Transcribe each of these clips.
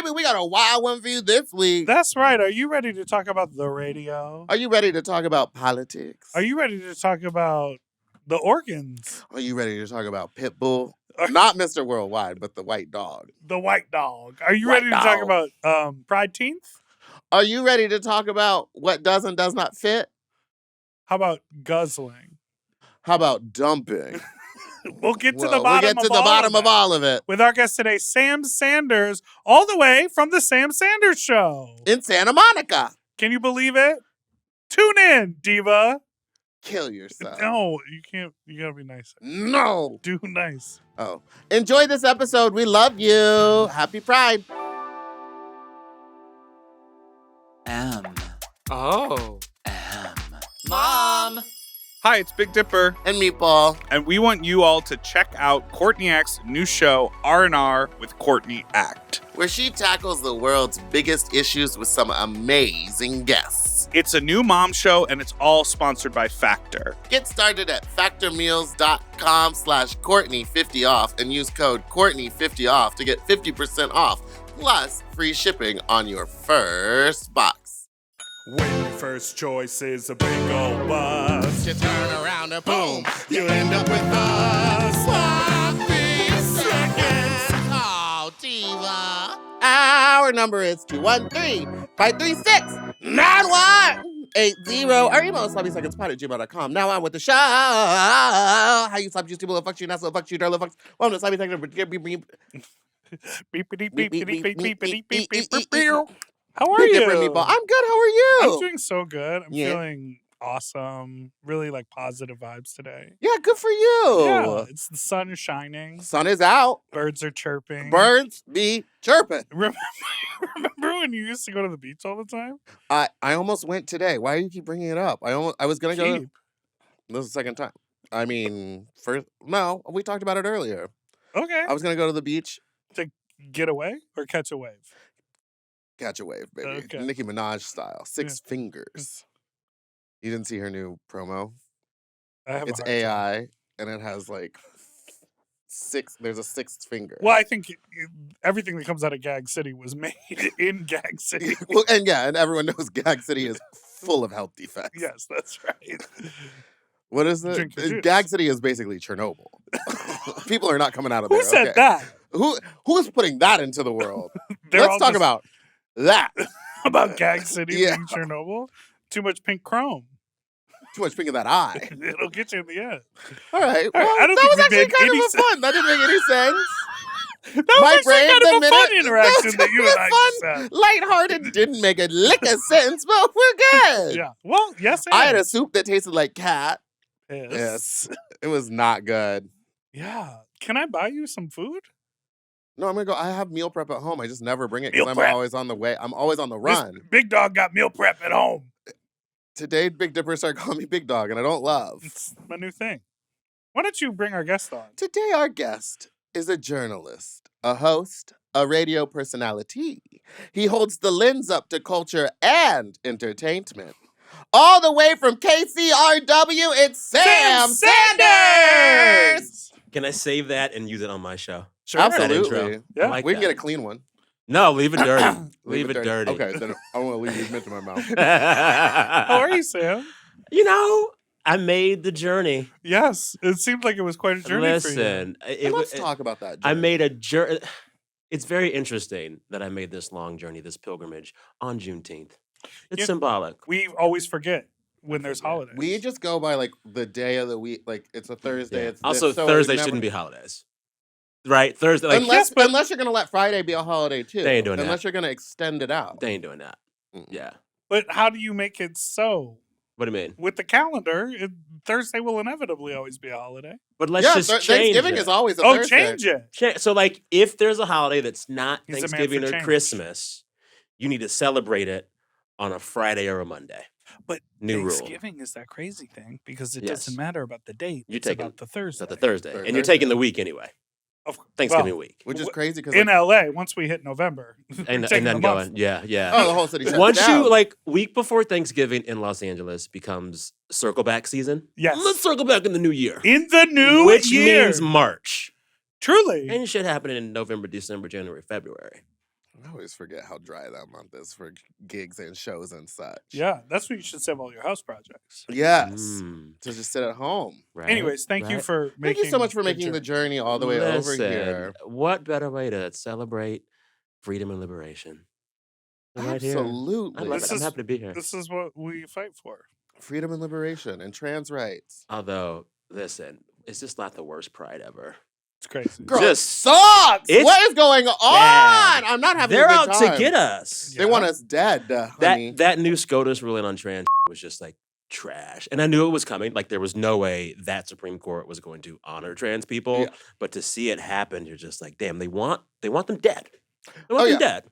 baby. We got a wild one for you this week. That's right. Are you ready to talk about the radio? Are you ready to talk about politics? Are you ready to talk about the organs? Are you ready to talk about Pitbull? Not Mr. Worldwide, but the white dog. The white dog. Are you White ready dog. to talk about Prideteenth? Are you ready to talk about what does and does not fit? How about guzzling? How about dumping? We'll get to the bottom of all of it. With our guest today, Sam Sanders, all the way from the Sam Sanders Show. In Santa Monica. Can you believe it? Tune in, diva. Kill yourself. No, you can't. You gotta be nice. No. Do nice. Oh. Enjoy this episode. We love you. Happy Pride. Oh. Mom. Hi, it's Big Dipper. And Meatball. And we want you all to check out Courtney Act's new show, R&R with Courtney Act. Where she tackles the world's biggest issues with some amazing guests. It's a new mom show, and it's all sponsored by Factor. Get started at factormeals.com/Courtney50off and use code Courtney50off to get 50% off, plus free shipping on your first box. When your first choice is a big old bus, You turn around and boom, you end up with a sloppy seconds. Oh, diva. Our number is 213-536-9180. Our email is sloppysecondspot@gmail.com. Now on with the show. How you sloppy juicy little fucks you, not so fucks you, darling fucks. Welcome to sloppy second. How are you? Meatball. I'm good. How are you? I'm doing so good. I'm Yeah. feeling awesome. Really like positive vibes today. Yeah, good for you. Yeah, it's the sun is shining. Sun is out. Birds are chirping. Birds be chirping. Remember when you used to go to the beach all the time? I almost went today. Why do you keep bringing it up? I was gonna go. Keep. This is the second time. I mean, we talked about it earlier. Okay. I was gonna go to the beach, To get away or catch a wave? catch a wave, baby, Okay. Nicki Minaj style, six fingers. You didn't see her new promo? I have It's a hard time. AI, and it has like six. There's a sixth finger. Well, I think everything that comes out of Gag City was made in Gag City. Well, and everyone knows Gag City is full of health defects. Yes, that's right. What is it? Drink your juice. Gag City is basically Chernobyl. People are not coming out of there. Who said okay. that? Who's putting that into the world? They're Let's all talk just about that. about Gag City Yeah. being Chernobyl. Too much pink chrome. Too much pink in that eye. It'll get you in the end. All right. Well, I don't that think was we actually made kind any of fun. That didn't make any sense. That was actually kind of a fun that interaction that you and I just fun, had. lighthearted, didn't make a lick of sense, but we're good. Yeah. Well, yes, I had a and. soup that tasted like cat. Yes. Yes. It was not good. Yeah. Can I buy you some food? No, I'm gonna go. I have meal prep at home. I just never bring it Meal because I'm prep. always on the way. I'm always on the run. This big dog got meal prep at home. Today, Big Dipper started calling me Big Dog, and I don't love. It's my new thing. Why don't you bring our guest on? Today, our guest is a journalist, a host, a radio personality. He holds the lens up to culture and entertainment. All the way from KCRW, it's Sam Sanders! Can I save that and use it on my show? Sure. Absolutely. Yeah. I like We can that. get a clean one. No, leave it dirty. leave it dirty. Okay, then I want to leave these mints in my mouth. How are you, Sam? You know, I made the journey. Yes. It seemed like it was quite a journey for you. Listen, Let's talk about that. I journey. made a journey. It's very interesting that I made this long journey, this pilgrimage on Juneteenth. It's Yeah. symbolic. We always forget when there's holidays. We just go by like the day of the week. Like it's a Thursday. Yeah. It's Also, this, so Thursday never- shouldn't be holidays. Right? Thursday, like, unless you're gonna let Friday be a holiday too. They ain't doing that. Unless you're gonna extend it out. they ain't doing that. Mm. Yeah. But how do you make it so? What do you mean? With the calendar, Thursday will inevitably always be a holiday. But let's just change Thanksgiving it. is always a Oh, Thursday. change it. So, like, if there's a holiday that's not He's a man Thanksgiving for or change. Christmas, you need to celebrate it on a Friday or a Monday. But New rule. Thanksgiving is that crazy thing because it Yes. doesn't matter about the date. You're It's taking- about the Thursday. It's not the Thursday. Third And you're Thursday. taking the week anyway. Thanksgiving week. Which is crazy because In LA, once we hit November, And taking then a month. going. Yeah, yeah. oh, the whole city. Once you, like, week before Thanksgiving in Los Angeles becomes circle back season. Yes. Let's circle back in the new year. In the new Which year. means March. Truly. And shit happening in November, December, January, February. I always forget how dry that month is for gigs and shows and such. Yeah, that's what you should save all your house projects. Yes. To just sit at home. Right. Anyways, thank you for making. Thank you so much for making the journey all the way over here. What better way to celebrate freedom and liberation? Right here. Absolutely. I love it. I'm happy to be here. This is what we fight for. Freedom and liberation and trans rights. Although, listen, it's just not the worst pride ever. It's crazy. Girl, Just sucks. What is going on? I'm not having They're a good out time. to get us. They want us dead, honey. That new SCOTUS ruling on trans was just like trash. And I knew it was coming. Like there was no way that Supreme Court was going to honor trans people. Yeah. But to see it happen, you're just like, damn, they want them dead. They want them dead.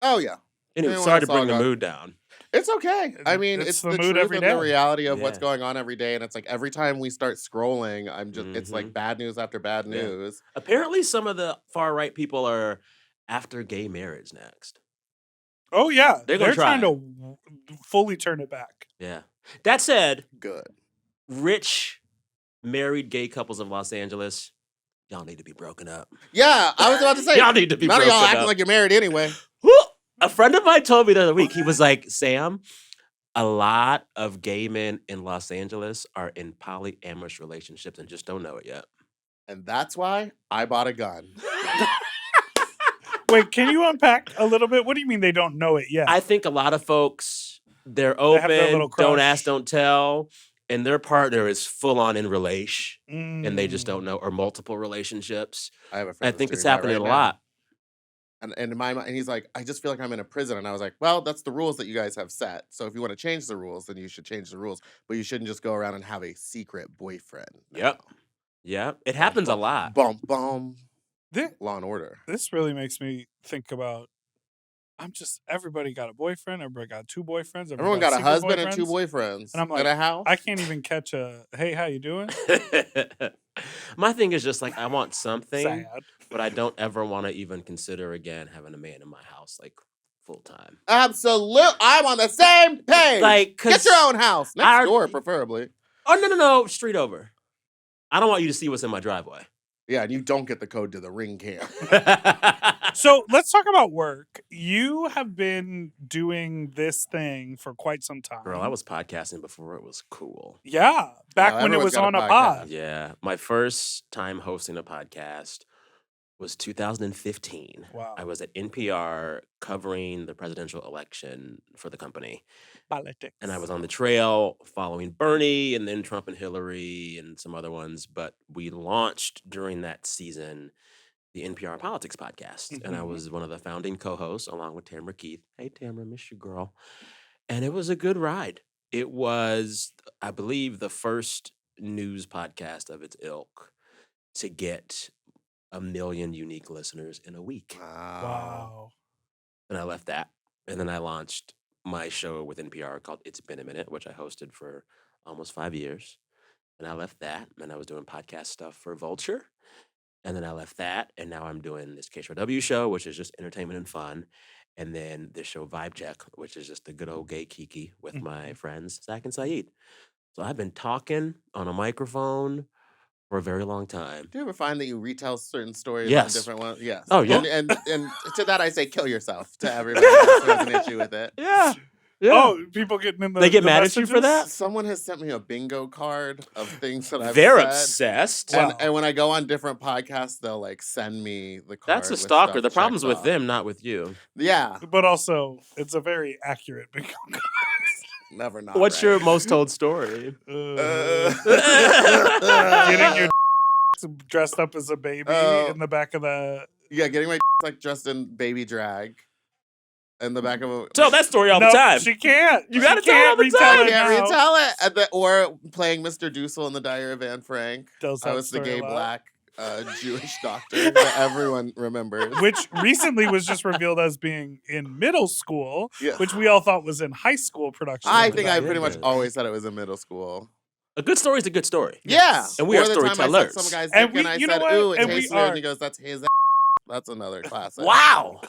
Oh yeah. Anyway, sorry to bring the mood down. It's okay. I mean, it's the mood truth every and day. the reality of what's going on every day. And it's like every time we start scrolling, I'm just it's like bad news after bad news. Apparently some of the far right people are after gay marriage next. Oh yeah. They're trying to fully turn it back. Yeah. That said, good. Rich married gay couples of Los Angeles, y'all need to be broken up. Yeah, I was about to say y'all need to be broken up. None of y'all acting like you're married anyway. A friend of mine told me the other week, he was like, Sam, a lot of gay men in Los Angeles are in polyamorous relationships and just don't know it yet. And that's why I bought a gun. Wait, can you unpack a little bit? What do you mean they don't know it yet? I think a lot of folks, they're have their open, little don't crush. ask, don't tell, and their partner is full on in relation, and they just don't know, or multiple relationships. I have a friend. I think it's happening a lot. And in my mind, and he's like, I just feel like I'm in a prison. And I was like, well, that's the rules that you guys have set. So if you want to change the rules, then you should change the rules. But you shouldn't just go around and have a secret boyfriend. Yep. Yep. It happens a lot. Bum, bum. This, Law and Order. This really makes me think about, everybody got a boyfriend. Everybody got two boyfriends. Everyone got a husband and two boyfriends. And I'm like, at a house. I can't even catch a, hey, how you doing? My thing is just like, I want something, Sad. but I don't ever want to even consider again having a man in my house, like full time. Absolutely. I'm on the same page. Like, get your own house. Next door, preferably. Oh, no. Street over. I don't want you to see what's in my driveway. Yeah, and you don't get the code to the ring cam. So let's talk about work. You have been doing this thing for quite some time. Girl, I was podcasting before it was cool. Yeah, back when it was on a pod. Yeah, my first time hosting a podcast was 2015. Wow. I was at NPR covering the presidential election for the company. Politics. And I was on the trail following Bernie and then Trump and Hillary and some other ones. But we launched during that season the NPR Politics podcast. And I was one of the founding co-hosts along with Tamara Keith. Hey, Tamara, miss you, girl. And it was a good ride. It was, I believe, the first news podcast of its ilk to get 1 million unique listeners in a week. Wow. And I left that. And then I launched my show with NPR called It's Been a Minute, which I hosted for almost 5 years. And I left that, and I was doing podcast stuff for Vulture. And then I left that, and now I'm doing this KSRW show, which is just entertainment and fun. And then this show Vibe Check, which is just the good old gay kiki with my friends, Zach and Saeed. So I've been talking on a microphone for a very long time. Do you ever find that you retell certain stories Yes. on different ones? Yes. Oh, yeah. And to that I say kill yourself to everybody else who has an issue with it. Yeah. Oh, people getting in the They get the mad at you for messages? that? Someone has sent me a bingo card of things that I've They're said. obsessed. And when I go on different podcasts, they'll like send me the card. That's a with stalker. stuff The problem's checked with off. them, not with you. Yeah. But also, it's a very accurate bingo card. Never not. What's right. your most told story? Getting your dressed up as a baby in the back of the... Yeah, getting my like dressed in baby drag. In the back of a... Tell that story all the No, time. she can't. You gotta She tell it can't all the retell time. I it can't now. retell it. Or playing Mr. Dussel in The Diary of Anne Frank. Tells I that was the story gay a lot. black Jewish doctor that everyone remembers. Which recently was just revealed as being in middle school, Yeah. which we all thought was in high school production. I of the think I Diary. pretty much always said it was in middle school. A good story is a good story. Yeah. And we Or are the time I said storytellers. some guy's And dick and we- I you know said, what? ooh, it And we tastes weird. are- And he goes, that's his That's another classic. Wow.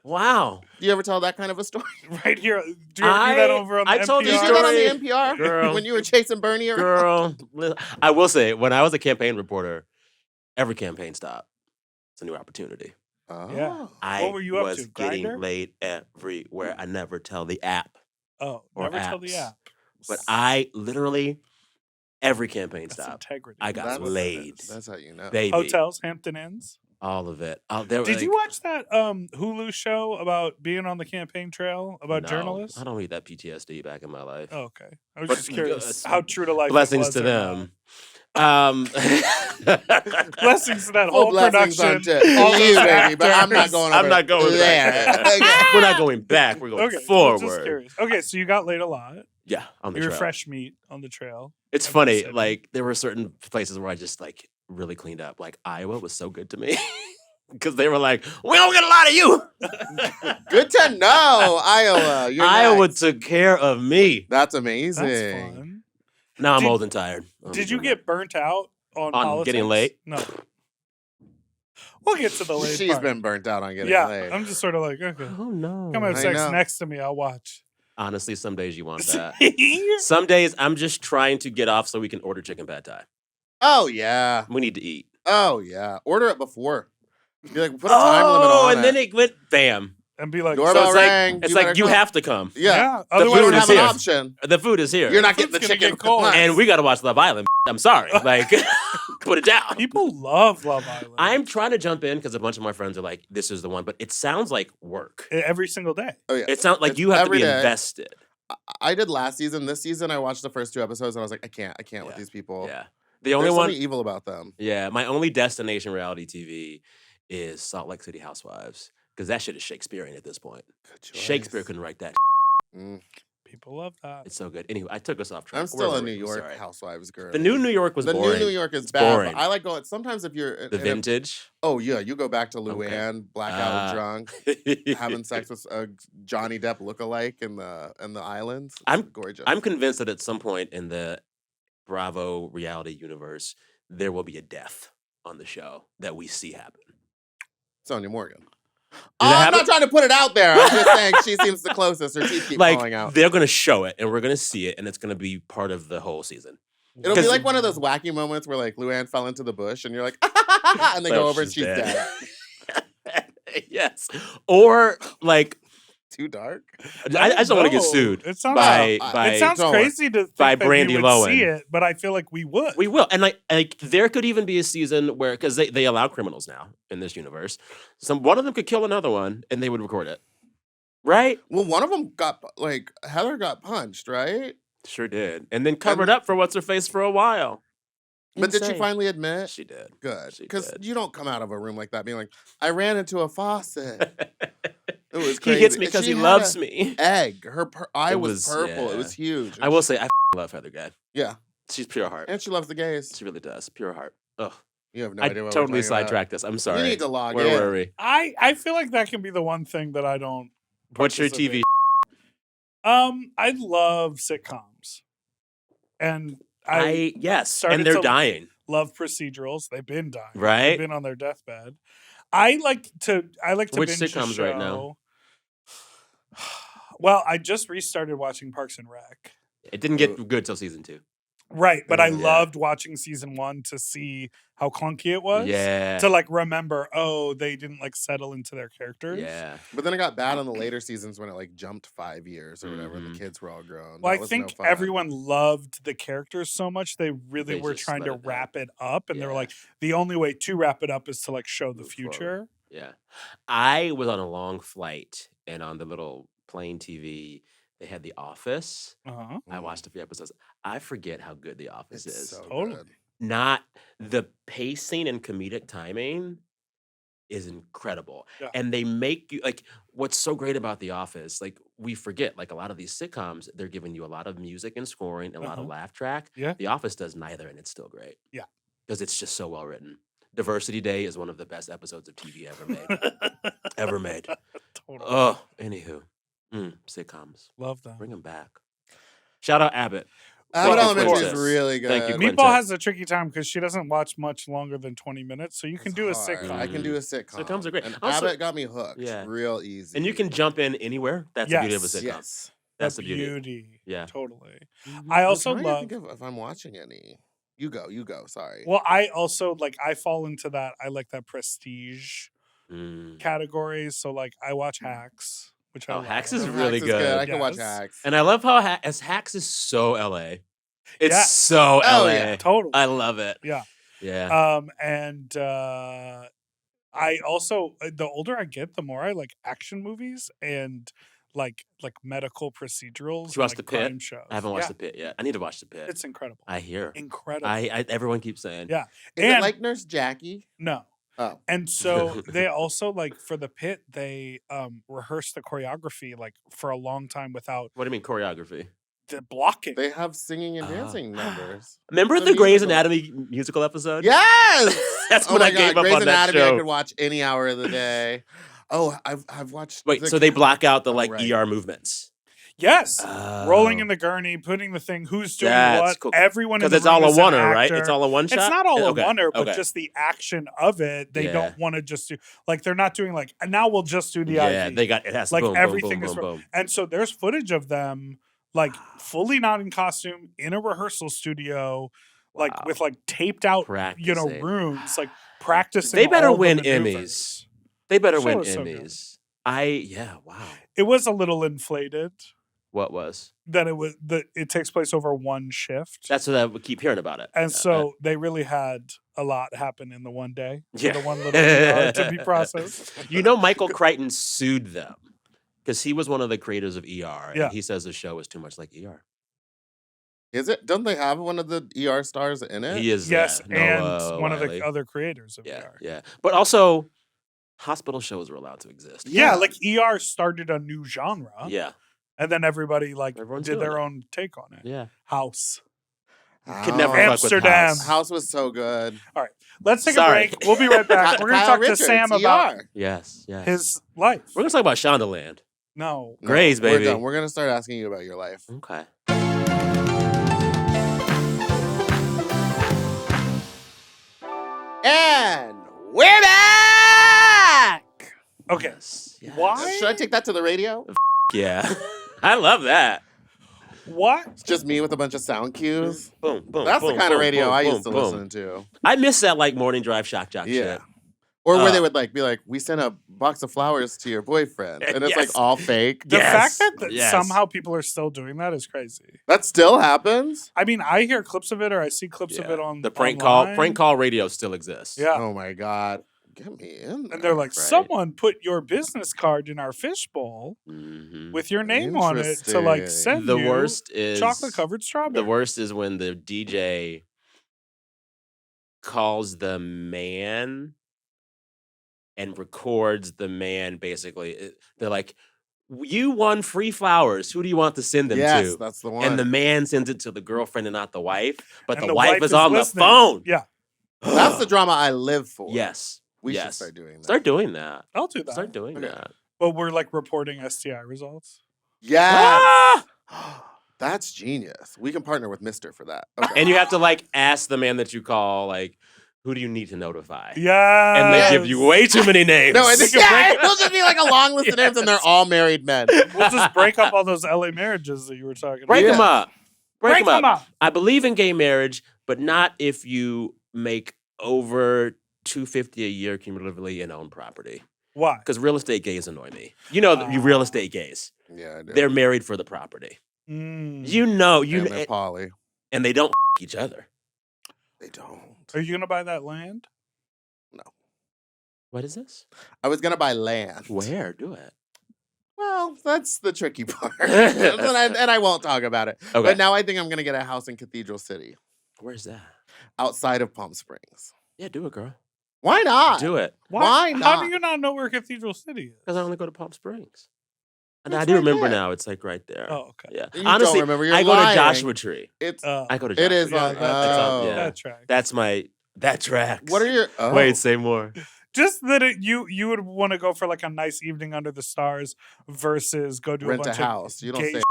Wow. Do you ever tell that kind of a story? Right here. Do you ever do that over on the I told Did you you NPR? do that on story. the NPR? Girl. When you were chasing Bernie around? Girl, I will say, when I was a campaign reporter, every campaign stop, it's a new opportunity. Oh. What were you up was to? getting Grindr? laid everywhere. I never tell the app Oh, or never tell the apps. app. But I literally, every campaign That's stop, integrity. I got That's what that laid. is. That's how you know. Baby. Hotels, Hampton Inns. All of it. Did you watch that Hulu show about being on the campaign trail about journalists? I don't need that PTSD back in my life. Oh, okay. I was But just curious uh, how true to life it Blessings was to or them. Blessings to that Full whole blessings production. unto all you, those baby, but I'm not actors. going I'm over not going there. back. Okay. We're not going back. We're going Okay, well, forward. just curious. Okay, so you got laid a lot. Yeah, on the You were trail. fresh meat on the trail. It's of the funny. city. Like there were certain places where I just like really cleaned up. Like Iowa was so good to me because they were like, "We don't get a lot of you." Good to know, Iowa. You're Iowa next. took care of me. That's amazing. That's fun. Now I'm Did- old and tired. Did you get burnt out on politics? getting late? No. We'll get to the late She's part. been burnt out on getting Yeah, laid. I'm just sort of like, okay. Oh no! Come have I sex know. next to me. I'll watch. Honestly, some days you want that. See? Some days I'm just trying to get off so we can order chicken pad thai. Oh yeah. We need to eat. Oh yeah. Order it before. Be like, put a time limit on and then it went bam. And be like, Doorbell So it's like rang. it's like better you come. have to come. Yeah. Otherwise, We don't food have is an here. option. The food is here. You're not getting the Food's gonna chicken. get cold. And we got to watch Love Island. I'm sorry. Like, put it down. people love Love Island. I'm trying to jump in because a bunch of my friends are like, this is the one, but it sounds like work. Every single day. Oh yeah. It sounds like It's you have to every be day. invested. I did last season. This season, I watched the first 2 episodes, and I was like, I can't with Yeah. these people. Yeah. The only There's one, something evil about them. yeah, my only destination reality TV is Salt Lake City Housewives because that shit is Shakespearean at this point. Good choice. Shakespeare couldn't write that. Mm. People love that. It's so good. Anyway, I took us off track. I'm still Where a were New we? York Sorry. Housewives girl. The new New York was the boring. new New York is It's bad. boring. But I like going. Sometimes if you're The vintage. oh yeah, you go back to Okay. Luann, blackout drunk, having having sex with a Johnny Depp lookalike in the islands. It's I'm- gorgeous. I'm convinced that at some point in the Bravo reality universe, there will be a death on the show that we see happen. Sonia Morgan. that I'm happen? not trying to put it out there. I'm just saying she seems the closest. Her teeth keep falling Like out. they're gonna show it, and we're gonna see it, and it's gonna be part of the whole season. It'll be 'cause- like one of those wacky moments where like Luann fell into the bush and you're like, and they Well, go over and she's she's dead. Yes, or like Too dark. I just don't want to get know. sued It sounds, by Well, by. it sounds don't worry. crazy to think by that Brandy we would see Lowen. it, but I feel like we would. We will, and like there could even be a season where because they allow criminals now in this universe, one of them could kill another one, and they would record it, right? Well, one of them got like Heather got punched, right? Sure did, and then covered up for what's her face for a while. But did she Insane. finally admit? She did. Good, She because did. you don't come out of a room like that being like, I ran into a faucet. It was He crazy. hits me And because she he had loves a me. Egg. Her eye It was was- purple. yeah. It was huge. I will say I love Heather Gay. Yeah, She's pure heart. and she loves the gays. She really does. Pure heart. Ugh. You have no I idea what totally we're talking about. sidetracked this. I'm sorry. You need to log Where in. were we? I feel like that can be the one thing that I don't. What's your TV? I love sitcoms, and I yes, started and they're to- dying. love procedurals. They've been dying. Right? They've been on their deathbed. I like to Which binge a sitcoms right now? show. Well, I just restarted watching Parks and Rec. It didn't get good till season 2. Right, but I Yeah. loved watching season 1 to see how clunky it was. Yeah. To like remember, oh, they didn't like settle into their characters. Yeah. But then it got bad in the later seasons when it like jumped 5 years or whatever. And Mhm. the kids were all grown. Well, That I was think no fun. everyone loved the characters so much they really They were just trying let to it down. wrap it up, and they were Yeah. like, the only way to wrap it up is to like show the Move forward. future. Yeah. I was on a long flight, and on the little plane TV, they had The Office. Uh-huh. I Mm. watched a few episodes. I forget how good The Office It's is. so Totally. good. Not the pacing and comedic timing is incredible. Yeah. And they make you like what's so great about The Office, like we forget, like a lot of these sitcoms, they're giving you a lot of music and scoring and a lot of laugh track. Yeah. The Office does neither, and it's still great. Yeah. Because it's just so well written. Diversity Day is one of the best episodes of TV ever made. Ever made. Totally. Oh, anywho. Sitcoms. Love them. Bring them back. Shout out Abbott. Abbott Thank you, Elementary is Princess. really good. Thank you, Meatball Quinta. has a tricky time because she doesn't watch much longer than 20 minutes, so you can It's do a hard. sitcom. I can do a sitcom. Sitcoms are great. And Also- Abbott got me hooked. Yeah. Real easy. And you can jump in anywhere. That's the beauty of a Yes. sitcom. Yes. That's the beauty. Yeah. Totally. Mhm. I I'm also trying to love. think if I'm watching any. You go. Sorry. Well, I also like. I fall into that. I like that prestige categories. So like I watch Hacks, which I love. Hacks is Hacks really is good. I can watch Yes. Hacks. And I love how Hacks is so LA. It's Yeah. so Oh, LA. yeah. Totally. I love it. Yeah. Yeah. And I also the older I get, the more I like action movies and like medical procedurals. Did you watch and, The like, Pit? crime shows. I haven't watched The Pit yet. I need to watch The Pit. It's incredible. I hear. Incredible. Everyone keeps saying. Yeah. Is it like Nurse Jackie? No. Oh. And so they also like for The Pit, they rehearse the choreography like for a long time without What do you mean choreography? the blocking. They have singing and dancing numbers. Remember It's a the Grey's musical. Anatomy musical episode? Yes! That's Oh when my I gave God, up Grey's on that Anatomy I show. could watch any hour of the day. Oh, I've watched. Wait, so they block out the right. ER movements? Yes. Rolling in Oh. the gurney, putting the thing, who's doing That's what, cool. everyone in Because the it's all room a is an oneer, right? actor. It's all a one shot? It's not all a Okay, oneer, but okay. just the action of it. They Yeah. don't want to just do like they're not doing like now we'll just do the Yeah, IV. they got it has to like boom, everything boom, is boom, boom. and so there's footage of them like fully not in costume in a rehearsal studio, like Wow. with like taped out Practicing. rooms, like practicing. They better all the win maneuvers. Emmys. They better Show win was so good. Emmys. Wow. It was a little inflated What was? that it takes place over one shift. That's what I would keep hearing about it. And so they really had a lot happen in the one day. For Yeah. the one little ER to be processed. Michael Crichton sued them because he was one of the creators of ER. Yeah. And he says the show is too much like ER. Is it? Don't they have one of the ER stars in it? He is. Yes, Noah and one of Wiley. the other creators of Yeah, ER. yeah. But also, hospital shows were allowed to exist. Yeah, like ER started a new genre. Yeah. And then everybody like Everyone's did doing their it. own take on it. Yeah. House. Could never House. fuck with Amsterdam. House. House was so good. Let's take Sorry. a break. We'll be right back. We're going to Kyle talk to Richards, Sam about ER. Yes, yes. his life. We're going to talk about Shondaland. No. Grays, We're baby. done. We're gonna start asking you about your life. Okay. And we're back. Okay. Yes, yes. Why? Should I take that to the radio? Yeah. I love that. What? It's just me with a bunch of sound cues. Boom, boom. That's boom, the kind of boom, radio boom, I boom, used to boom. listen to. I miss that like morning drive shock jock Yeah. shit. Or where they would like be like, "We sent a box of flowers to your boyfriend," and it's Yes. like all fake. The Yes, fact that yes. somehow people are still doing that is crazy. That still happens. I mean, I hear clips of it or I see clips of Yeah. it on The prank online. call radio still exists. Yeah. Oh my god, get me in there. And they're like, Right. someone put your business card in our fishbowl Mhm. with your name on it to like Interesting. send The you worst is chocolate covered strawberry. The worst is when the DJ calls the man and records the man. Basically, they're like, "You won free flowers. Who do you want to send them yes, to?" that's the one. And the man sends it to the girlfriend and not the wife, but And the wife is on listening. the phone. Yeah, that's the drama I live for. Yes, we should yes. start doing that. Start doing that. I'll do that. Start doing Okay. that. But we're like reporting STI results. Yes. Ah! That's genius. We can partner with Mister for that. Okay. And you have to like ask the man that you call, like, who do you need to notify? Yeah. And they give you way too many names. no, and We this, can break- it'll just be like a long list of names, and they're all married men. We'll just break up all those LA marriages that you were talking Break about. them up. Break them up. up. I believe in gay marriage, but not if you make over $250 a year cumulatively and own property. Why? Because real estate gays annoy me. You know, you real estate gays. Yeah, I do. They're married for the property. Mm. You know, and they're poly. and they don't each other. They don't. Are you gonna buy that land? What is this? I was gonna buy land. Where? Do it. Well, that's the tricky part, and I won't talk about it. Okay. But now I think I'm gonna get a house in Cathedral City, Where's that? outside of Palm Springs. Yeah, do it, girl. Why not? Do it. Why How not? do you not know where Cathedral City is? Because I only go to Palm Springs. And It's I do right remember there. now. It's like right there. Oh, okay. Yeah. You Honestly, don't remember. You're I go lying. to Joshua Tree. It's I go to Joshua it is Tree. on. yeah. That track. That's my that tracks. What are your? Oh. Wait, say more. Just that you would want to go for like a nice evening under the stars versus go to Rent a a bunch house. of You don't gay say.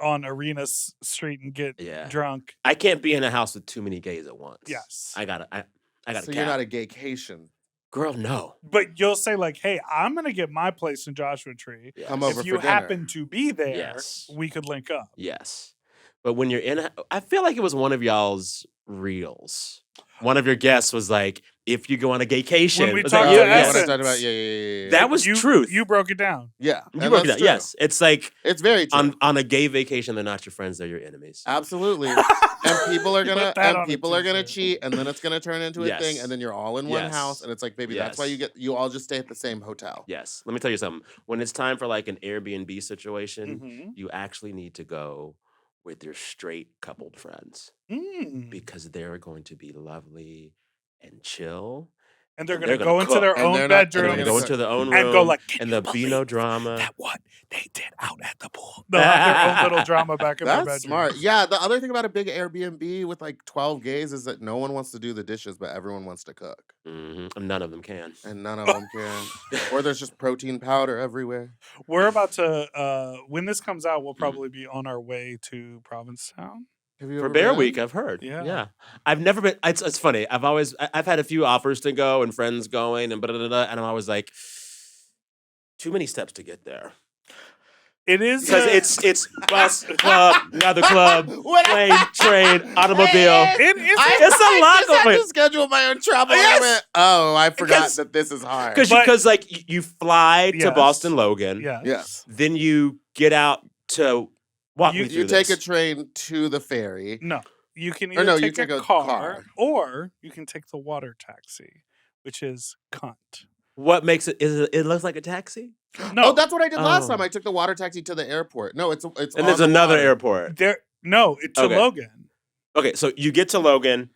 on Arena Street and get Yeah. drunk. I can't be in a house with too many gays at once. Yes. I gotta So you're not a gaycation. girl, no. But you'll say like, "Hey, I'm gonna get my place in Joshua Tree. Yes. Come over If you for dinner. happen to be there, Yes. we could link up." Yes. But when you're in I feel like it was one of y'all's reels. one of your guests was like, if you go on a gaycation. When we Was talked that to you? Oh, yeah, Essence. what I talked about. Yeah. That was you, truth. You broke it down. Yeah, You and broke it that's down. true. Yes. It's like It's very true. on a gay vacation, they're not your friends, they're your enemies. Absolutely. And people are Put gonna that on a t-shirt. cheat, and then it's gonna turn into a thing, Yes. and then you're all in one Yes. house, and it's like, baby, that's why Yes. you all just stay at the same hotel. Yes. Let me tell you something. When it's time for like an Airbnb situation, Mhm. you actually need to go with your straight coupled friends Mm. because they're going to be lovely and chill. And they're and going to they're go gonna into cook, their and own they're not- and They're they're going to bedroom go gonna into their own room and go like, "Can and you there'll be no believe drama. that what they did out at the pool." They'll have their own little drama back in their bedroom. That's smart. Yeah, the other thing about a big Airbnb with like 12 gays is that no one wants to do the dishes, but everyone wants to cook. And none of them can. And none of them can. Or there's just protein powder everywhere. We're about to, when this comes out, we'll probably be on our way to Provincetown. Have you For ever Bear been? Week, I've heard. Yeah. I've never been. It's funny. I've had a few offers to go and friends going and and I'm always like, too many steps to get there. It is Because it's bus, club, another club, When I- plane, train, automobile. It is. It's a lot I just had going. to schedule my own travel. Yes. And I went, oh, I forgot Because- that this is hard. But- Because like you fly to Yes. Boston Logan, Yeah. Yes. then you get out to walk me through You take this. a train to the ferry. No. You can Or either no, you take take a a car, car. or you can take the water taxi, which is cunt. What makes it? It looks like a taxi, No. Oh, that's what I did last Oh. time. I took the water taxi to the airport. No, it's and on there's the another water. airport. to Okay. Logan. Okay, so you get to Logan,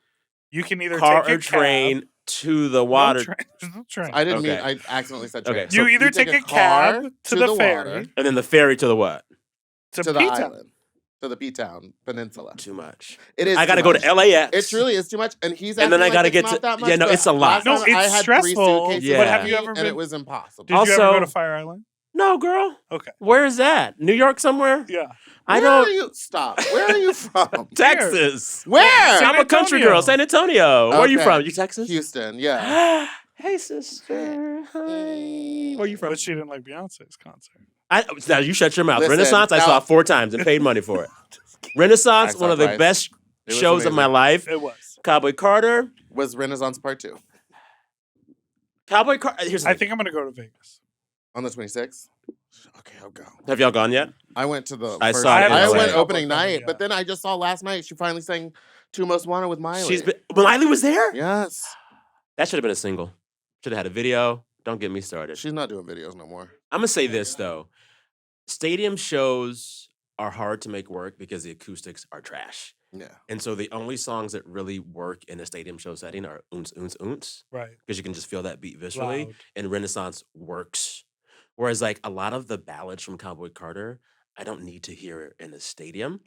You can either car take a or train cab, to the no water, train. There's no train. I didn't mean. Okay. I accidentally said Okay, train. so you either take a car cab to the ferry water, and then the ferry to the what? to the P-Town. island, to the P-Town Peninsula. Too much. It is. I got to too go much. to LAX. It truly is too much, and he's And then acting I gotta like get it's to- not that much. yeah, no, but it's a lot. last No, time I it's had stressful, 3 suitcases but with have me, you ever and been- it was impossible. Did you ever Also- go to Fire Island? No, girl. Okay. Where is that? New York somewhere? Yeah. I Where are don't. you? Stop. Where are you from? Texas. Where? San I'm a country Antonio. girl. San Antonio. Where are you Okay. from? You Texas? Houston. Yeah. Hey, sister. Hi. Where are you from? But she didn't like Beyonce's concert. Now you shut your mouth. Listen, Renaissance, I now- saw 4 times and paid money for it. Renaissance, I one saw of the twice. best It was shows of my amazing. life. It was. Cowboy Carter. Was Renaissance Part 2 Cowboy Carter. Here's the I thing. think I'm going to go to Vegas. on the 26th? Okay, I'll go. Have y'all gone yet? I went to the. I first saw it night. in I LA. went Couple opening of times, night, yeah. but then I just saw last night she finally sang "Two Most Wanted" with Miley. Miley was there? Yes, That should have been a single. Should have had a video. Don't get me started. she's not doing videos no more. I'm gonna say this though. Stadium shows are hard to make work because the acoustics are trash. Yeah, And so the only songs that really work in a stadium show setting are oons, oons, oons. Right. Because you can just feel that beat visually. Loud. And Renaissance works. Whereas like a lot of the ballads from Cowboy Carter, I don't need to hear it in a stadium.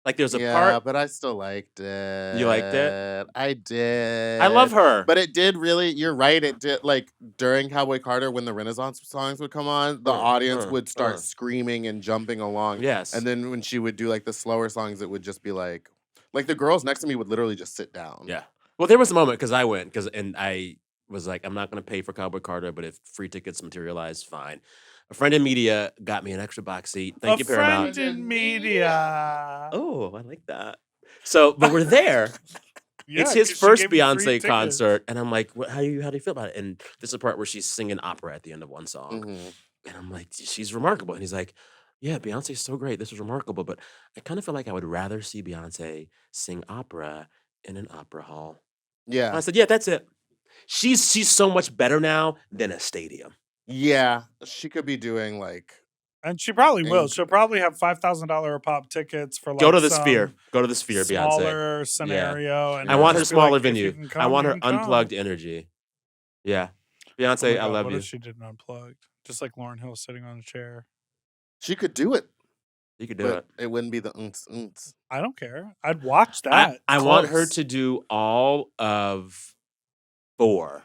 Like there's a yeah, part. but I still liked it. You liked it? I did. I love her. But it did really. You're right. It did like during Cowboy Carter when the Renaissance songs would come on, the audience would start screaming and jumping along. Yes. And then when she would do like the slower songs, it would just be like the girls next to me would literally just sit down. Yeah. Well, there was a moment because I went and I was like, I'm not going to pay for Cowboy Carter, but if free tickets materialize, fine. A friend in media got me an extra box seat. Thank you, Paramount. Friend in media. Oh, I like that. So, but we're there. Yeah, It's his 'cause she first gave me free Beyonce tickets. concert, and I'm like, how do you feel about it? And this is the part where she's singing opera at the end of one song, Mhm. and I'm like, she's remarkable. And he's like, yeah, Beyonce's so great. This was remarkable, but I kind of feel like I would rather see Beyonce sing opera in an opera hall. And I Yeah. said, yeah, that's it. She's so much better now than a stadium. Yeah. She could be doing like. And she probably will. And- She'll probably have $5,000 a pop tickets for like Go to the some Sphere. Go to the Sphere, Beyonce. smaller scenario. And I want her just be like, smaller if you venue. can I come, want you her can come. unplugged energy. Yeah. Oh my Beyonce, I God, love what you. if she did an unplugged? Just like Lauryn Hill sitting on a chair. She could do it, You could do but it. it wouldn't be the unts. I don't care. I'd watch that. I want her close. to do all of 4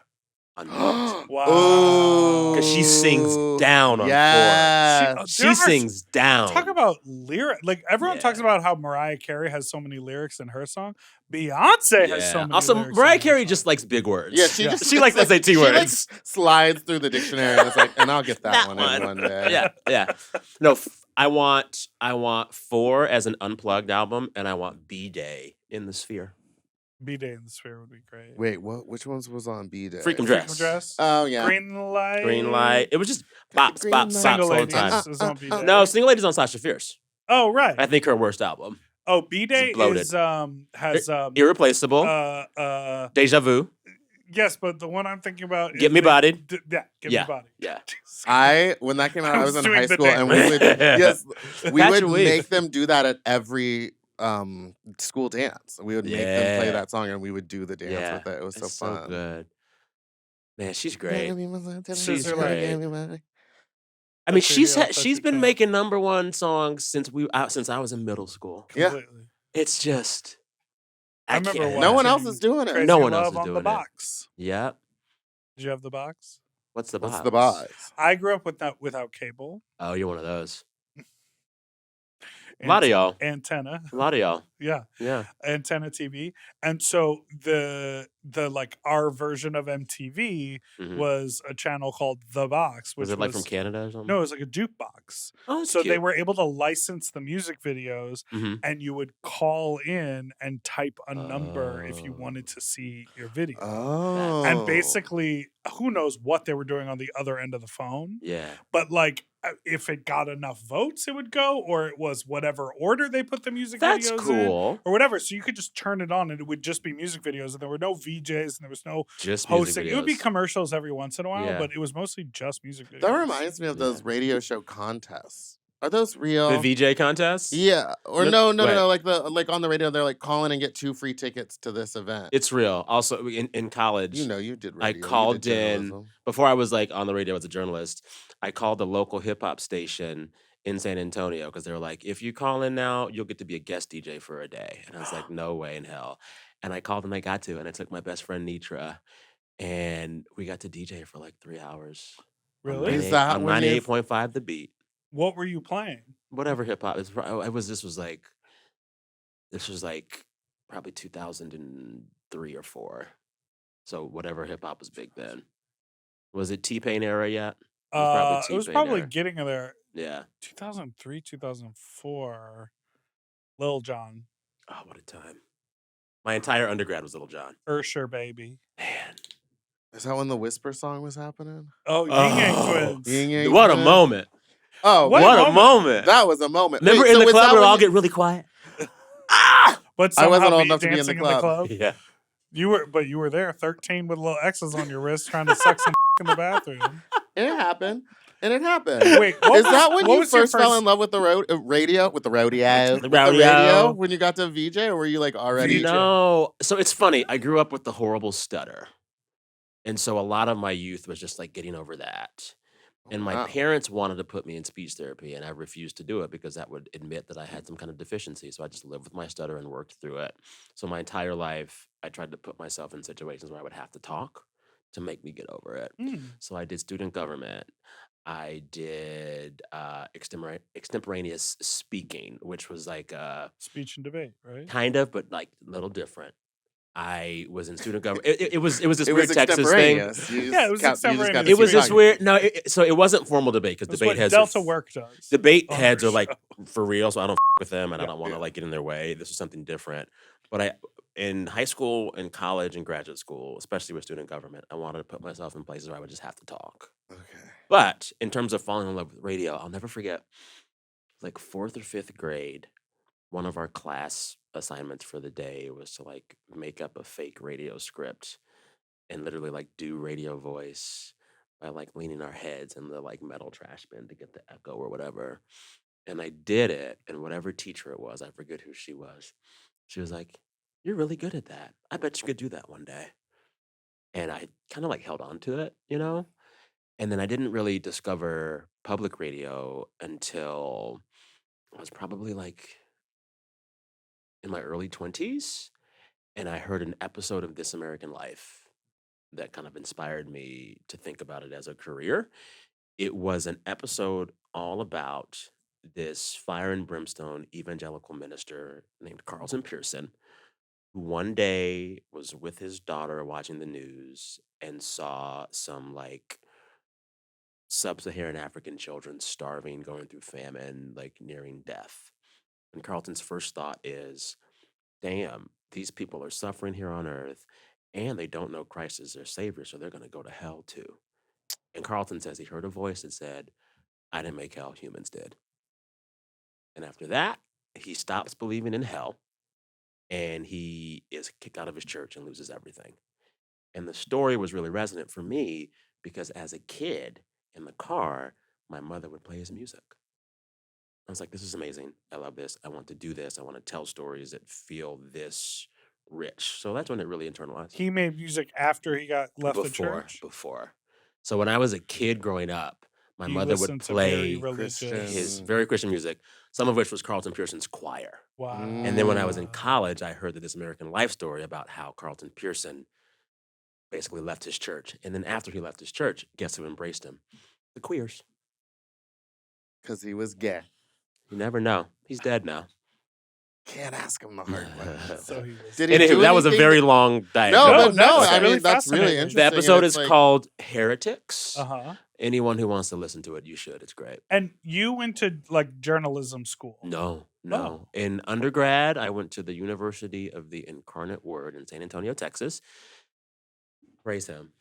unplugged. Wow. Because she sings down on Yeah. 4. There are She sings down. Talk about lyric. Like everyone talks Yeah. about how Mariah Carey has so many lyrics in her song. Beyonce has so many. Also, lyrics Mariah in her Carey song. just likes big words. Yeah, she just she likes SAT she, like, words. slides through the dictionary and it's like, and I'll get that, one in one day. Yeah. No, I want 4 as an unplugged album, and I want B-Day in the Sphere. B-Day in the Sphere would be great. Wait, what? Which ones was on B Day? Freakum Freakum Dress. Dress. Oh yeah. Green Light. Green Light. It was just bops, Green bops, light. bops Single all the Ladies time. is on B-Day. No, Single Ladies on Sasha Fierce. Oh, right. I think her worst album. Oh, B-Day It's bloated. is has Irreplaceable. Deja Vu. yes, but the one I'm thinking about Get is Me Bodied. Get Yeah. Me Bodied. Yeah. When that came out, I I was was in doing high the school, and dance. we would we Patch would your weave. make them do that at every school dance. We would make them play Yeah. that song, and we would do the dance Yeah. with it. It was so It's fun. so good. Man, she's great. She's She's great. great. I mean, she's been making #1 songs since I was in middle school. Yeah. Completely. It's just I remember can't- watching No one else is doing it. Crazy No one else Love is on doing the it. box. Yep. Did you have the box? What's the What's box? the box? I grew up without cable. Oh, you're one of those. A lot of y'all. Antenna. A lot of y'all. Yeah. Yeah. Antenna TV. And so the like our version of MTV Mhm. was a channel called The Box, which Was it like from Canada or something? No, it was like a jukebox. Oh, that's So they cute. were able to license the music videos, Mhm. and you would call in and type a number if you Oh. wanted to see your video. Oh. And basically, who knows what they were doing on the other end of the phone. Yeah. But like, if it got enough votes, it would go, or it was whatever order they put the music That's videos in, cool. or whatever. So you could just turn it on, and it would just be music videos, and there were no VJs, and there was no Just music hosting. videos. It would be commercials every once in a while, Yeah. but it was mostly just music videos. That reminds me of those radio show contests. Are those real? The VJ contest? Yeah. Or No- no. wait. Like on the radio, they're like call in and get 2 free tickets to this event. It's real. Also, in college, You know, you did radio. I you did called in journalism. before I was like on the radio as a journalist. I called the local hip hop station in San Antonio because they were like, if you call in now, you'll get to be a guest DJ for a day. And I was like, no way in hell. And I called and I got to, and I took my best friend Nitra, and we got to DJ for like 3 hours. Really? Is that on when you- 98.5 The Beat? What were you playing? Whatever hip hop. This was like probably 2003 or 4. So whatever hip hop was big then. Was it T-Pain era yet? It was T-Pain probably era. getting there. Yeah. 2003, 2004. Lil Jon, Oh, what a time. My entire undergrad was Little John. Ursher Baby. Man. Is that when the Whisper song was happening? Oh, Ying Yang Oh. Twins. Ying Yang What a Twins? moment. Oh, What What a a moment. that was a moment. Remember Wait, in so the was club that where when all you- get really quiet? Ah! But I somehow wasn't old beat enough to be in the dancing club. Yeah. You were there, 13 with little X's on your wrist, trying to suck some in the bathroom. And it happened. And it happened. Wait, what Is was- that when what you was your first fell in love with the radio? With the rodeo? The With the rodeo. radio? When you got to VJ? Or were you like already? VJ. No. So it's funny. I grew up with the horrible stutter. And so a lot of my youth was just like getting over that. And my Wow. parents wanted to put me in speech therapy, and I refused to do it because that would admit that I had some kind of deficiency. So I just lived with my stutter and worked through it. So my entire life, I tried to put myself in situations where I would have to talk to make me get over it. Mm. So I did student government. I did extemporaneous speaking, which was like Speech and debate, right? kind of, but like a little different. I was in student government. It was this It weird was Texas thing. extemporaneous. You Yeah, it was just kept extemporaneous. It was Speaking. this weird. No, so it wasn't formal debate because That's debate what heads. Delta are, Work does. debate on heads our are like show. for real, so I don't with them, and I Yeah, don't want to yeah. like get in their way. This was something different. But in high school, in college, and graduate school, especially with student government, I wanted to put myself in places where I would just have to talk. Okay. But in terms of falling in love with radio, I'll never forget, like 4th or 5th grade, one of our class assignments for the day was to like make up a fake radio script and literally like do radio voice by like leaning our heads in the like metal trash bin to get the echo or whatever. And I did it, and whatever teacher it was, I forget who she was like, "You're really good at that. I bet you could do that one day." And I kind of like held on to it, you know? And then I didn't really discover public radio until I was probably like in my early 20s. And I heard an episode of This American Life that kind of inspired me to think about it as a career. It was an episode all about this fire and brimstone evangelical minister named Carlton Pearson, who one day was with his daughter watching the news and saw some like sub-Saharan African children starving, going through famine, like nearing death. And Carlton's first thought is, damn, these people are suffering here on earth and they don't know Christ as their savior, so they're going to go to hell too. And Carlton says he heard a voice that said, I didn't make hell, humans did. And after that, he stops believing in hell and he is kicked out of his church and loses everything. And the story was really resonant for me because as a kid in the car, my mother would play his music. I was like, this is amazing. I love this. I want to do this. I want to tell stories that feel this rich. So that's when it really internalized. He made music after he got left the church. Before. So when I was a kid growing up, my He mother would listened to very play religious. his very Christian music, some of which was Carlton Pearson's choir. Wow. And then when I was in college, I heard that This American Life story about how Carlton Pearson basically left his church. And then after he left his church, guess who embraced him? The queers. Because he was gay. You never know. He's dead now. Can't ask him the hard one. So he was. Did he Anywho, do that was a anything very that- long dive. No, No, but no, that's I really mean, that's really fascinating. interesting. The and episode it's is like- called Heretics. Uh-huh. Anyone who wants to listen to it, you should. It's great. And you went to like journalism school. No. Oh. In undergrad, I went to the University of the Incarnate Word in San Antonio, Texas. Praise him.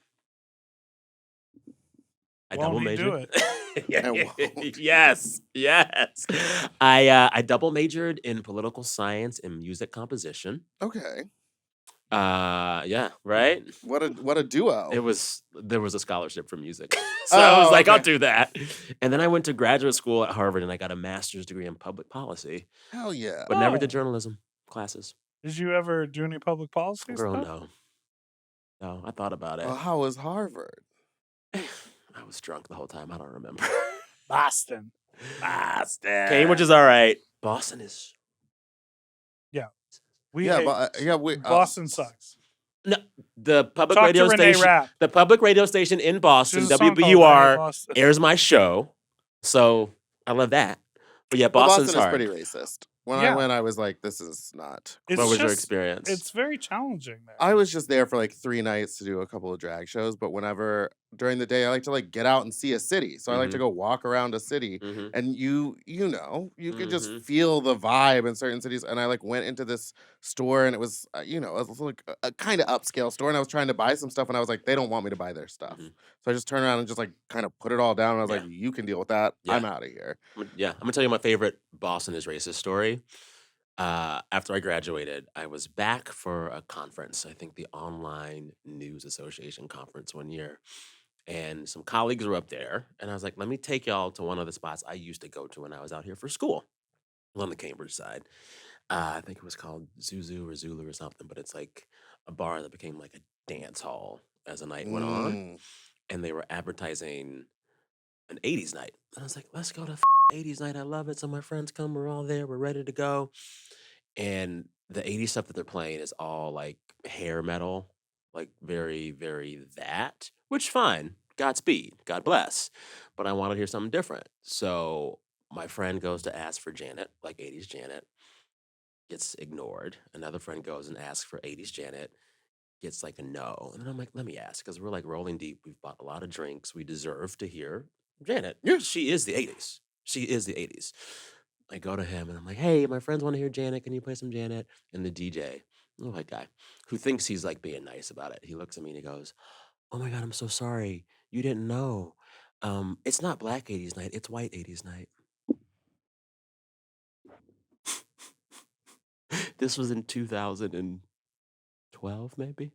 I Won't double he majored. do I won't. Yes. I double majored in political science and music composition. Okay. Yeah, right. What a duo. There was a scholarship for music. So I was Oh, like, I'll okay. do that. And then I went to graduate school at Harvard and I got a master's degree in public policy, Hell yeah. but never Oh. did journalism classes. Did you ever do any public policy Girl, stuff? no, I thought about it. Well, how was Harvard? I was drunk the whole time. I don't remember. Boston. Cambridge is all right. Boston is We Yeah, hate- but Boston sucks. no the public Talk radio to Renee station. Rapp. The public radio station in Boston, There's a song called I Hate WBUR, Boston. airs my show, so I love that. But yeah, Well, Boston's Boston is hard. pretty racist. When Yeah. I went, I was like, this is not. It's What was your just- experience? It's very challenging there. I was just there for like 3 nights to do a couple of drag shows, but whenever during the day, I like to like get out and see a city. So I like to go walk around a city, Mhm. and you know, you could just Mhm. feel the vibe in certain cities. And I like went into this store, and it was it was like a kind of upscale store, and I was trying to buy some stuff, and I was like, they don't want me to buy their stuff. Mhm. So I just turned around and just like kind of put it all down. And I was Yeah. like, you can deal with that. Yeah. I'm out of here. I'm gonna tell you my favorite Boston is racist story. After I graduated, I was back for a conference. I think the Online News Association conference one year, and some colleagues were up there, and I was like, "Let me take y'all to one of the spots I used to go to when I was out here for school, on the Cambridge side. I think it was called Zuzu or Zulu or something, but it's like a bar that became like a dance hall as the night went on, Mm. and they were advertising an 80s night. And I was like, let's go to 80s night. I love it. So my friends come, we're all there, we're ready to go. And the 80s stuff that they're playing is all like hair metal, like very, very that, which fine. Godspeed, God bless. But I wanted to hear something different. So my friend goes to ask for Janet, like 80s Janet, gets ignored. Another friend goes and asks for 80s Janet, gets like a no. And then I'm like, let me ask, because we're like rolling deep. We've bought a lot of drinks. We deserve to hear Janet. Yeah. She is the 80s. She is the 80s. I go to him and I'm like, hey, my friends want to hear Janet. Can you play some Janet? And the DJ, a white guy, who thinks he's like being nice about it, he looks at me and he goes, oh my God, I'm so sorry. You didn't know. It's not black 80s night. It's white 80s night. This was in 2012, maybe.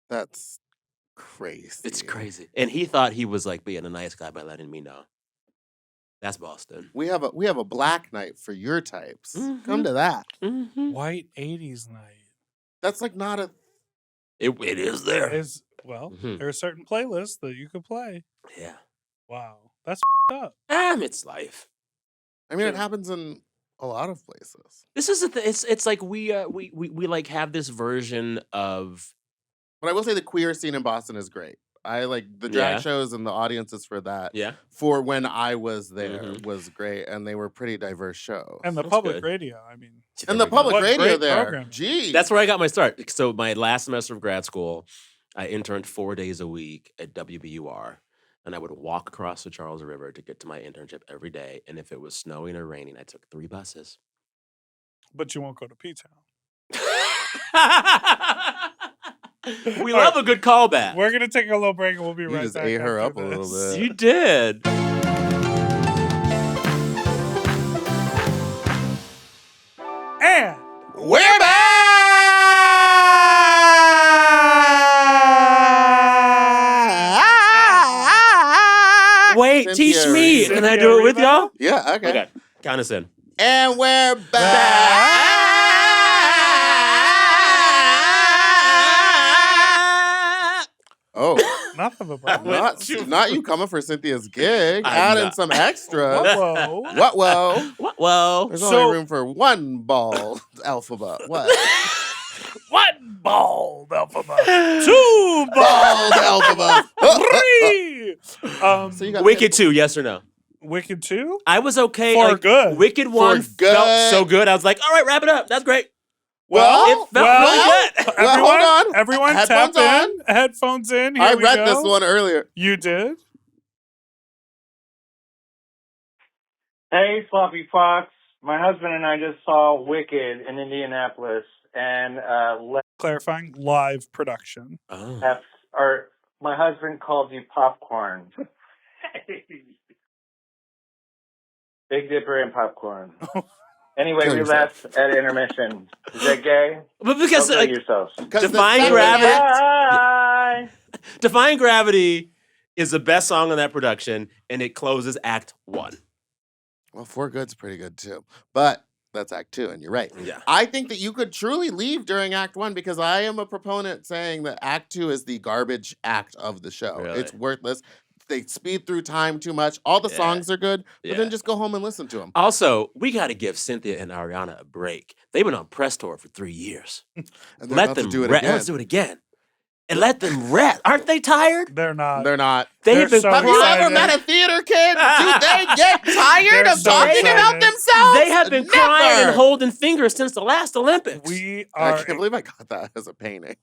That's crazy. It's crazy. And he thought he was like being a nice guy by letting me know. That's Boston. We have a black night for your types. Come Mhm. to that. Mm-hmm. White 80s night. That's like not a. It is there. There are certain playlists that you could play. Yeah. Wow. That's up. It's life. I mean, it Sure. happens in a lot of places. This is the thing. It's like we like have this version of But I will say the queer scene in Boston is great. I like the drag Yeah. shows and the audiences for that. yeah. For when I was there Mhm. was great, and they were pretty diverse shows. And the That's public good. radio. I mean, And the There we go. public What radio great there. programming. Gee, That's where I got my start. So my last semester of grad school, I interned 4 days a week at WBUR, and I would walk across the Charles River to get to my internship every day. And if it was snowing or raining, I took 3 buses. But you won't go to P-Town. We love a good callback. We're going to take a little break and we'll be You right just back. ate her after up a little this. bit. You did. And We're back! Wait, teach Cynthia me. Erivo. Can I do it with y'all? Yeah, okay. Okay, count us in. And we're back. Oh, enough of a break. not you coming for Cynthia's gig. I'm Add in not. some extra. Whoa. What, whoa? Well, There's So- only room for one bald alphabet. What? One bald alphabet. Two bald Bald alphabet. Three. So you got Wicked 2, yes or no? Wicked 2? I was okay. For good. Wicked 1 felt good. so good. I was like, all right, wrap it up. That's great. Well, It felt really good. Well, hold on. Everyone Headphones tap on. in. Headphones in. Here I we read go. this one earlier. You did? Hey, Sloppy Fox. My husband and I just saw Wicked in Indianapolis, and Clarifying, live production. Oh. my husband called you popcorn. Big Dipper and popcorn. Anyway, Kill we yourself. left at intermission. Is that gay? But because Don't kill yourselves. 'Cause the Defying second Gravity- act- Bye. Defying Gravity is the best song on that production, and it closes Act 1. Well, For Good's pretty good too. But that's Act 2, and you're right. Yeah. I think that you could truly leave during Act 1 because I am a proponent saying that Act 2 is the garbage act of the show. Really? It's worthless. They speed through time too much. All the Yeah. songs are good, but Yeah. then just go home and listen to them. Also, we got to give Cynthia and Ariana a break. They've been on press tour for 3 years. And they're Let about them to do it rest. again. Let's do it again. And let them rest. Aren't they tired? They're not. They're not. They've They're been so Have you excited. ever met a theater kid? Do they get tired They're of so talking excited. about themselves? They have been crying Never. and holding fingers since the last Olympics. We I are. can't believe I got that as a painting.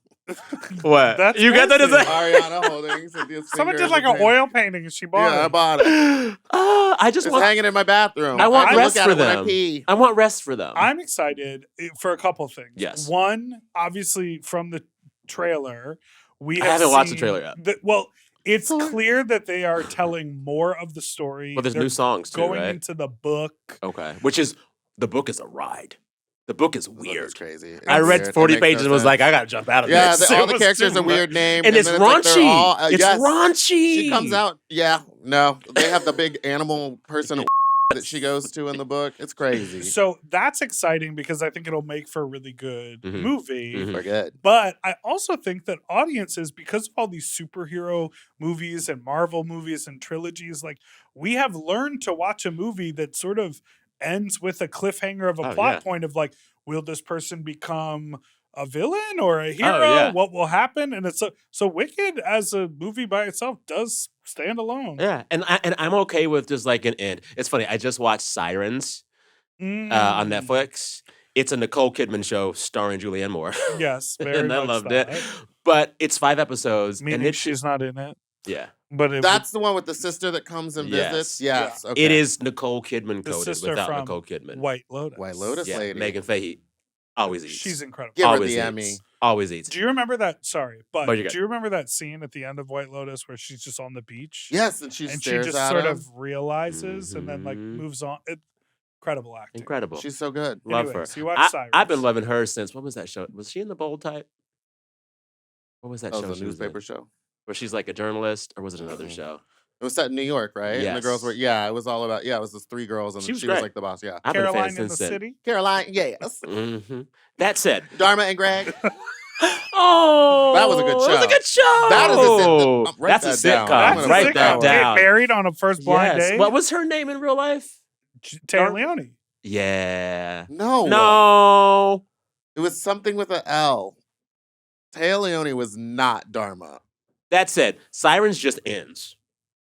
What? That's You got that as a... Ariana holding Cynthia's Someone finger did like as a an painting. oil painting and she bought Yeah, I it. bought it. I just It's want... hanging in my bathroom. I want I rest look at for it when I them. pee. I want rest for them. I'm excited for a couple things. Yes. One, obviously, from the trailer, we I have haven't watched the seen trailer yet. well, it's clear that they are telling more of the story. But there's They're new songs too, going right? into the book. Okay. Which is... The book is a ride. The book is The book weird. is crazy. I It's read weird. 40 It makes pages no and was sense. like, I gotta jump out of Yeah, this. all It the was characters too are weird much. names. And it's then like they're raunchy. all- It's yes. raunchy. She comes out. Yeah, no. They have the big animal person that she goes to in the book. It's crazy. So that's exciting because I think it'll make for a really good Mhm. movie. Mhm. We're good. But I also think that audiences, because of all these superhero movies and Marvel movies and trilogies, like we have learned to watch a movie that sort of ends with a cliffhanger of a Oh, plot yeah. point of like, will this person become a villain or a hero? yeah. What will happen? And it's so Wicked as a movie by itself does stand alone. Yeah, and I'm okay with just like an end. It's funny. I just watched Sirens on Mm. Netflix. It's a Nicole Kidman show starring Julianne Moore, Yes, very and I much loved that. it. But it's 5 episodes, and Meaning it's she's not in it. yeah, But That's the one with the sister that comes and visits. Yes. Yes. Okay. it is Nicole Kidman the coded sister without from Nicole Kidman. White Lotus. White Lotus Yeah, lady. Megan Fahey always eats. She's incredible. Give her always the eats. Emmy. Always eats. Do you remember that? Sorry, but What you got? do you remember that scene at the end of White Lotus where she's just on the beach? Yes, and she and she stares just at sort him. of realizes and then like Mhm. moves on. Incredible acting. Incredible. She's so good. Love Anyways, her. you watched Sirens. I've been loving her since what was that show? Was she in The Bold Type? What was that Oh, show? the she was in? newspaper show. Where she's like a journalist, or was it another Mm-mm. show? It was set in New York, right? And the girls were, Yes. it was all about, it was those 3 girls, and She was she was great. like the boss, yeah. I've been a Caroline fan in the since then. City. Caroline, yes. Mm-hmm. That said, Dharma and Greg. oh, That was a good That was a show. good show. That is a sitcom. Write That's a that down. sitcom. I'm That's gonna Write put that that down. Get married on a first blind Yes. date. What was her name in real life? Taylor Dar- Leone? Yeah. No. No. It was something with an L. Taya Leone was not Dharma. That said, Sirens just ends.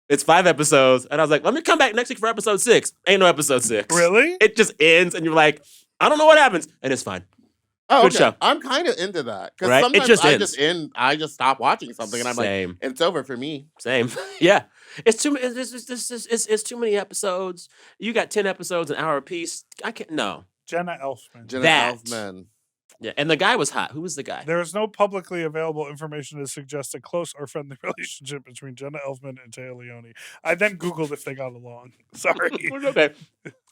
It's 5 episodes, and I was like, let me come back next week for episode 6. Ain't no episode 6. Really? It just ends, and you're like, I don't know what happens, and it's fine. Oh, Good okay. show. I'm kind of into that. Because Right? It sometimes just I just stop watching something and I'm Same. like, it's over for me. Same. Yeah. It's too many. It's too many episodes. You got 10 episodes, an hour apiece. I can't. No. Jenna Elfman. Jenna That. Elfman. Yeah, and the guy was hot. Who was the guy? There is no publicly available information to suggest a close or friendly relationship between Jenna Elfman and Taya Leone. I then Googled if they got along. Sorry. Okay.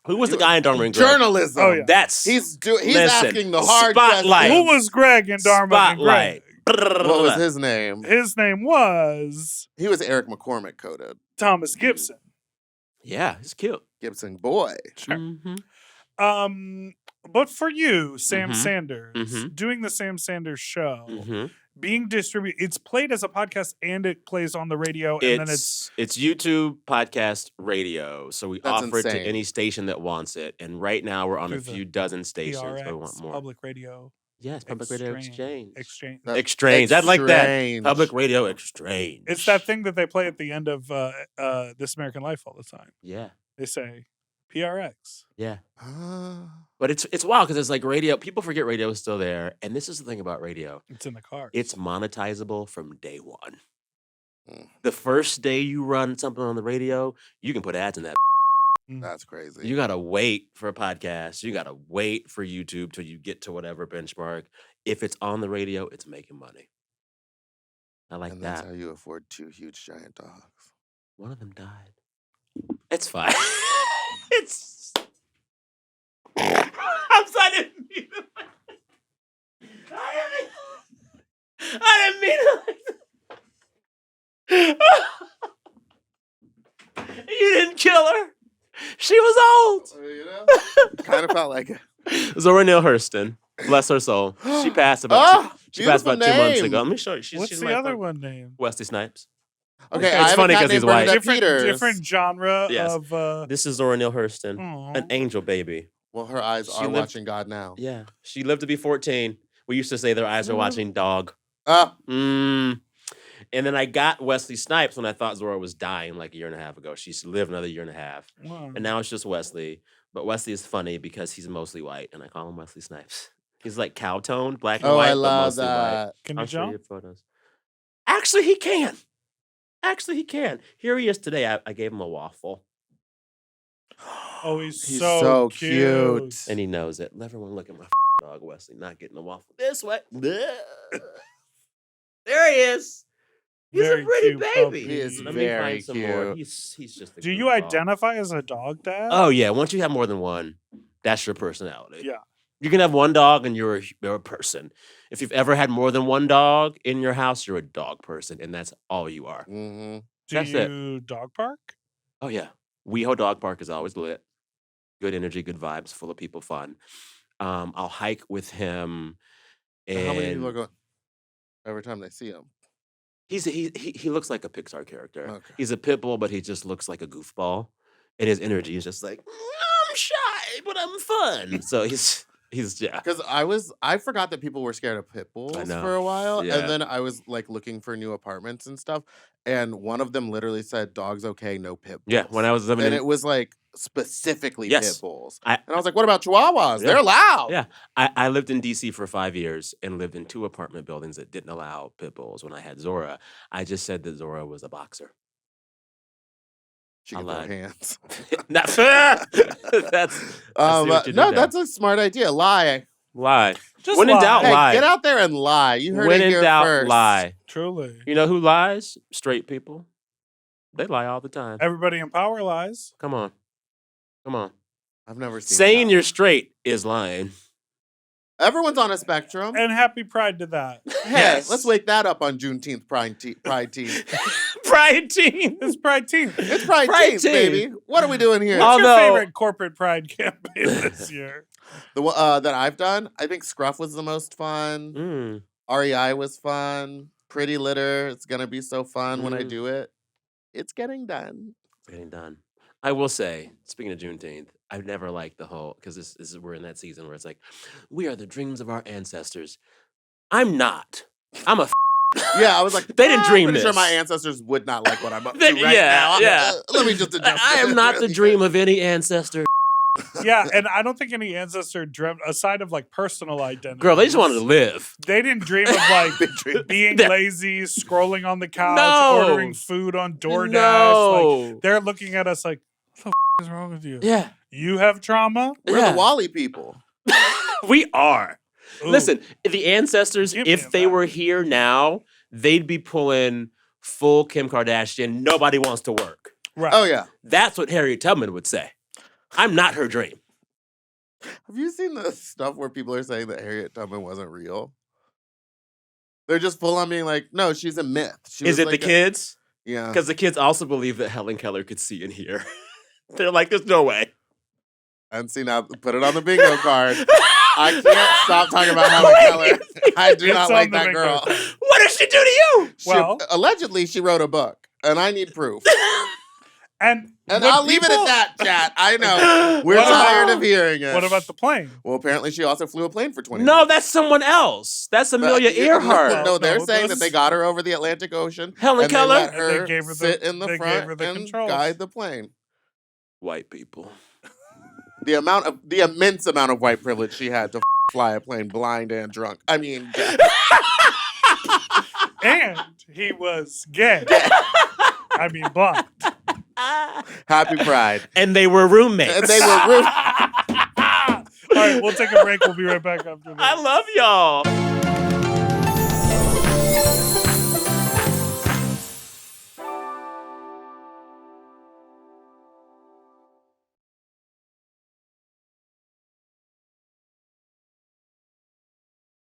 Who was the guy in Dharma and Greg? Journalism. Oh, yeah. That's He's Listen, asking the hard Spotlight. questions. Who was Greg in Dharma and Greg? Spotlight. What was his name? His name was He was Eric McCormick coded. Thomas Gibson. Yeah, he's cute. Gibson boy. Sure. Mm-hmm. But for you, Sam Mhm. Sanders, Mhm. doing the Sam Sanders show, Mm-hmm. being distributed, it's played as a podcast and it plays on the radio, and then it's It's YouTube, podcast, radio. So we That's offer it to insane. any station that wants it. And right now we're on a Through the few dozen stations, but we want PRX, more. Public Radio Yes, Public Radio Exchange. Exchange. That's Exchange. I'd like that. Exchange. Public Radio Exchange. It's that thing that they play at the end of This American Life all the time. Yeah. They say PRX. Yeah. Ah. But it's wild because it's like radio. People forget radio is still there. And this is the thing about radio. It's in the car. It's monetizable from day one. Mm. The first day you run something on the radio, you can put ads in that. That's crazy. You gotta wait for a podcast. You gotta wait for YouTube till you get to whatever benchmark. If it's on the radio, it's making money. I like and that's that. how you afford 2 huge giant dogs. One of them died. It's fine. It's. I'm sorry. I didn't mean it. I didn't mean it like that. You didn't kill her. She was old. You know? Kind of felt like it. Zora Neale Hurston, bless her soul. She passed about she passed beautiful about 2 months name. ago. Let me show you. She's What's she's the my other friend. one named? Wesley Snipes. Okay, It's I have funny a cat 'cause he's named white. Bernadette Peters. Different genre Yes. of. This is Zora Neale Hurston, Aw. an angel baby. Well, her eyes She are lived- watching God now. Yeah, she lived to be 14. We used to say their eyes are watching dog. Ah, And then I got Wesley Snipes when I thought Zora was dying like a year and a half ago. She's lived another year and a half. Wow. And now it's just Wesley. But Wesley is funny because he's mostly white, and I call him Wesley Snipes. He's like cow-toned, black and oh, white, I but love mostly white. that. Can you I'll show you jump? photos. Actually, he can. Here he is today. I gave him a waffle, Oh, he's He's so, so cute. cute. and he knows it. Let everyone look at my dog, Wesley, not getting a waffle this way. There he is. He's Very a pretty cute baby. puppy. He is Let me very find some more. cute. He's just. A Do you goofball. identify as a dog dad? Oh yeah. Once you have more than one, that's your personality. Yeah. You can have one dog and you're a person. If you've ever had more than one dog in your house, you're a dog person, and that's all you are. Mm-hmm. Do that's it. you dog park? Oh yeah. WeHo Dog Park is always lit. Good energy, good vibes, full of people, fun. I'll hike with him, and How many people are going every time they see him? he looks like a Pixar character. Okay. He's a pit bull, but he just looks like a goofball, and his energy is just like I'm shy, but I'm fun. So he's yeah. Because I forgot that people were scared of pit bulls know. for a while, Yeah. and then I was like looking for new apartments and stuff, and one of them literally said, "Dogs okay, no pit bulls." Yeah, when I was living and in it was like specifically Yes. pit bulls, I- and I was like, "What about Chihuahuas? Yeah. They're loud." Yeah, I lived in DC for 5 years and lived in 2 apartment buildings that didn't allow pit bulls. When I had Zora, I just said that Zora was a boxer. She I can throw lied. hands. Not that's I see what you did No, there. that's a smart idea. Lie. lie. Just When in lie. doubt, Hey, lie. get out there and lie. You heard When it in here doubt, first. lie. Truly. You know who lies? Straight people. They lie all the time. Everybody in power lies. Come on. I've never seen Saying that. you're straight is lying. Everyone's on a spectrum. And happy pride to that. Hey, Yes. let's wake that up on Juneteenth, Prideteenth. Prideteenth. It's Prideteenth. It's Prideteenth, Prideteenth. baby. What are we doing here? What's your Although- favorite corporate pride campaign this year? The one that I've done, I think Scruff was the most fun. Mm. REI was fun. Pretty Litter, it's gonna be so fun when I Mm. do it. It's getting done. Getting done. I will say, speaking of Juneteenth, I've never liked the whole because this is we're in that season where it's like, we are the dreams of our ancestors. I'm not. I'm a. Yeah, I was like, They didn't dream pretty sure this. my ancestors would not like what I'm up to They- right yeah, now. yeah. Let me just adjust. I am this not the really dream quick. of any ancestor. Yeah, and I don't think any ancestor dreamt, aside of like personal identity. Girl, they just wanted to live. They didn't dream of like Big dream. being They're- lazy, scrolling on the couch, No. ordering food on DoorDash. No. Like, they're looking at us like, what the is wrong with you? Yeah. You have trauma? We're Yeah. the Wally people. We are. Ooh. Listen, the ancestors, Give me if a they fact. were here now, they'd be pulling full Kim Kardashian. Nobody wants to work. Right. Oh yeah. That's what Harriet Tubman would say. I'm not her dream. Have you seen the stuff where people are saying that Harriet Tubman wasn't real? They're just full on being like, no, she's a myth. She Is was it like the kids? Yeah. Because the kids also believe that Helen Keller could see and hear. They're like, there's no way. And see now, put it on the bingo card. I can't stop talking about Helen Keller. I do It's not on like the that bingo girl. card. What did she do to you? Well- Allegedly, she wrote a book, and I need proof. And And what I'll leave it at people- that, chat. I know. We're What about- tired of hearing it. What about the plane? Well, apparently she also flew a plane for 20 No, minutes. that's someone else. That's Amelia Earhart. No, they're No, saying this- that they got her over the Atlantic Ocean. Helen and Keller? They let And they her gave her the- sit in the they gave front her the and controls. guide the plane. White people. The immense amount of white privilege she had to fly a plane blind and drunk. I mean, And he was gay. I mean, blind. happy Pride. And they were roommates. And they were All right, we'll take a break. We'll be right back after this. I love y'all.